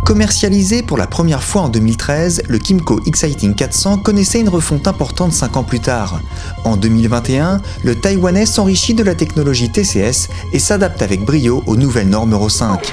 Commercialisé pour la première fois en 2013, le Kymco Exciting 400 connaissait une refonte importante 5 ans plus tard. En 2021, le Taïwanais s'enrichit de la technologie TCS et s'adapte avec brio aux nouvelles normes Euro 5.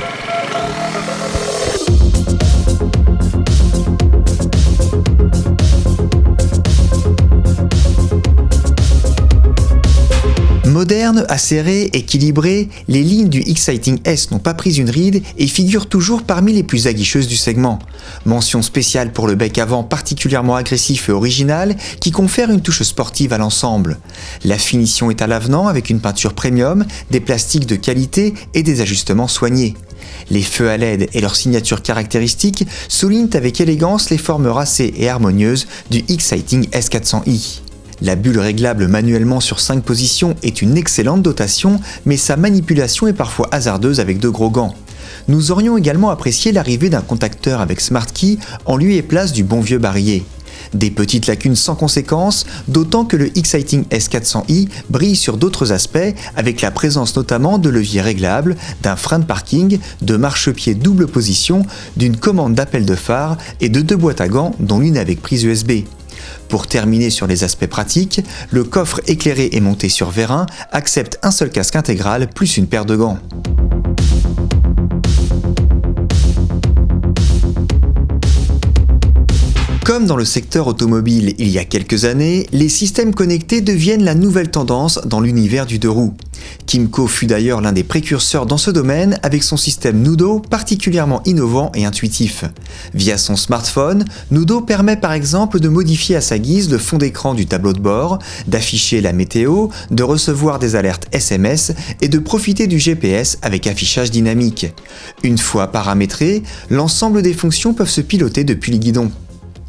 Moderne, acéré, équilibré, les lignes du Exciting S n'ont pas pris une ride et figurent toujours parmi les plus aguicheuses du segment. Mention spéciale pour le bec avant particulièrement agressif et original qui confère une touche sportive à l'ensemble. La finition est à l'avenant avec une peinture premium, des plastiques de qualité et des ajustements soignés. Les feux à LED et leur signature caractéristique soulignent avec élégance les formes racées et harmonieuses du Exciting S400i. La bulle réglable manuellement sur 5 positions est une excellente dotation, mais sa manipulation est parfois hasardeuse avec de gros gants. Nous aurions également apprécié l'arrivée d'un contacteur avec Smart Key en lieu et place du bon vieux barillet. Des petites lacunes sans conséquence, d'autant que le Exciting S400i brille sur d'autres aspects, avec la présence notamment de leviers réglables, d'un frein de parking, de marchepieds double position, d'une commande d'appel de phare et de 2 boîtes à gants, dont l'une avec prise USB. Pour terminer sur les aspects pratiques, le coffre éclairé et monté sur vérin accepte un seul casque intégral plus une paire de gants. Comme dans le secteur automobile il y a quelques années, les systèmes connectés deviennent la nouvelle tendance dans l'univers du deux roues. Kymco fut d'ailleurs l'un des précurseurs dans ce domaine avec son système Nudo particulièrement innovant et intuitif. Via son smartphone, Nudo permet par exemple de modifier à sa guise le fond d'écran du tableau de bord, d'afficher la météo, de recevoir des alertes SMS et de profiter du GPS avec affichage dynamique. Une fois paramétré, l'ensemble des fonctions peuvent se piloter depuis le guidon.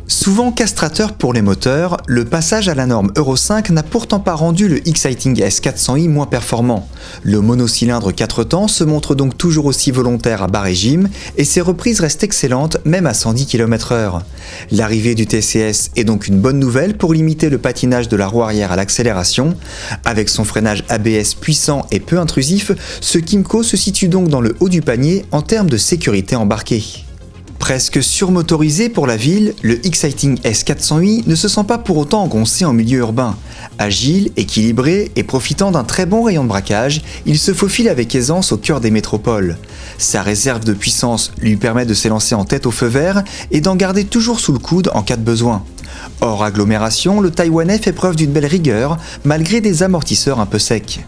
Souvent castrateur pour les moteurs, le passage à la norme Euro 5 n'a pourtant pas rendu le Exciting S400i moins performant. Le monocylindre 4 temps se montre donc toujours aussi volontaire à bas régime et ses reprises restent excellentes même à 110 km/h. L'arrivée du TCS est donc une bonne nouvelle pour limiter le patinage de la roue arrière à l'accélération. Avec son freinage ABS puissant et peu intrusif, ce Kymco se situe donc dans le haut du panier en termes de sécurité embarquée. Presque surmotorisé pour la ville, le Exciting S400i ne se sent pas pour autant engoncé en milieu urbain. Agile, équilibré et profitant d'un très bon rayon de braquage, il se faufile avec aisance au cœur des métropoles. Sa réserve de puissance lui permet de s'élancer en tête au feu vert et d'en garder toujours sous le coude en cas de besoin. Hors agglomération, le Taïwanais fait preuve d'une belle rigueur malgré des amortisseurs un peu secs.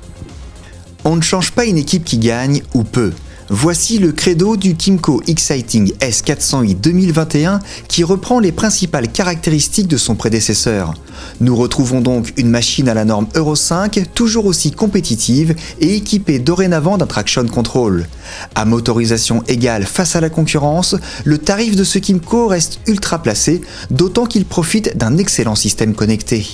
On ne change pas une équipe qui gagne ou peu. Voici le credo du Kymco Exciting S400i 2021 qui reprend les principales caractéristiques de son prédécesseur. Nous retrouvons donc une machine à la norme Euro 5 toujours aussi compétitive et équipée dorénavant d'un traction control. À motorisation égale face à la concurrence, le tarif de ce Kymco reste ultra placé, d'autant qu'il profite d'un excellent système connecté.